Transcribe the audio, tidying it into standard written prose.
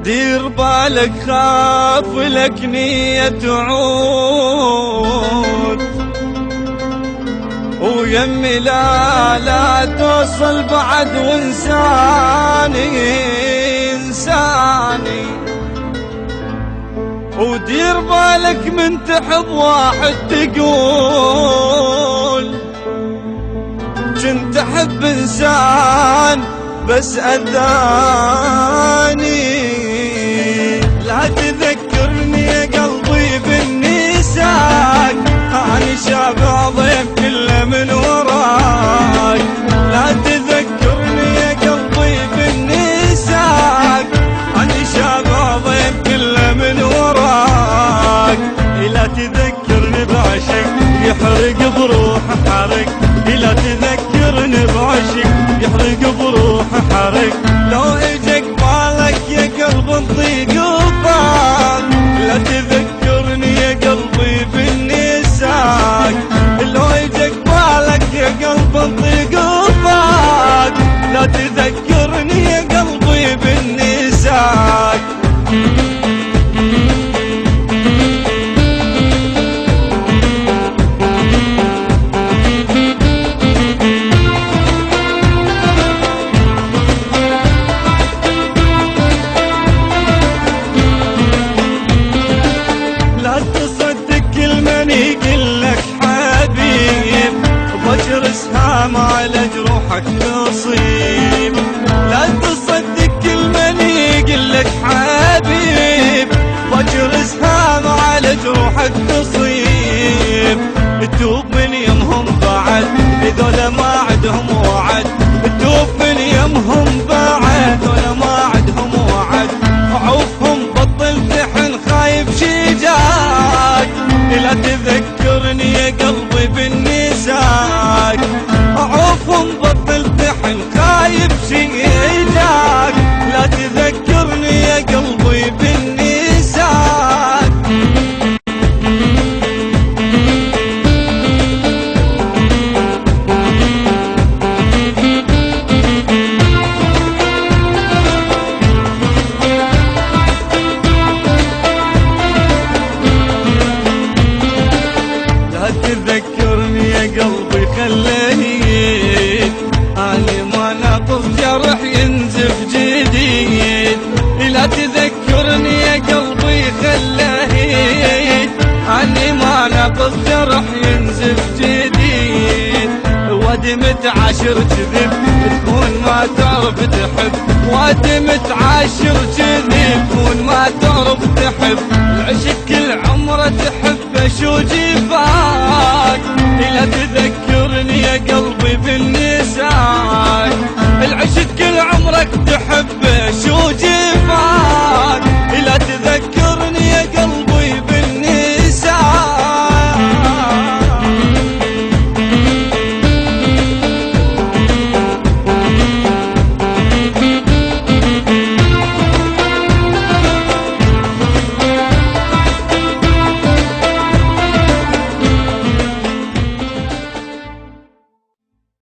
دير بالك خاف لك نية تعود، ويمي لا توصل بعد وانساني ودير بالك من تحب واحد تقول كنت احب انسان بس اذاني. لا تذكرني يا قلبي بالنساك، أنا شابع ضيف كله من وراك. لا تذكرني يا قلبي بالنساك، أنا شابع ضيف كله من وراك. لا تذكرني بعشق يحرق بروح حرق، لا تذكرني بعشق يحرق بروح حرق. لو اجك بالك يا قلب نضيق وفاق، لا تذكرني يا قلبي بالنساك. لو اجك بالك يا قلب نضيق وفاق، لا تذكرني يا قلبي بالنساك. يقلك حبيب ضجر اسهام على جروحك تصيب. لا تصدق كل من يقلك حبيب ضجر اسهام على جروحك تصيب. تتوب من يمهم بعد ذولا ما عدهم وعد، تتوب من يمهم بعد ذولا ما عدهم وعد. عوفهم بطل تحن خايب شجاك، لا تذكرني يا قلبي بالنساك. عوفهم بطل تحن خايب شجاك، لا تذكرني يا قلبي بالنساك. تذكرني يا قلبي خليت أنا ما ناقص جرح ينزف جديد. لا تذكرني يا قلبي خليت أنا ما ناقص جرح ينزف جديد. ودمت عاشر كذب تكون ما تعرف تحب، ودمت عاشر كذب تكون ما تعرف تحب. العشق كل عمره تحب شو جفاك، لا تذكرني يا قلبي بالنساك. العشق كل عمرك تحب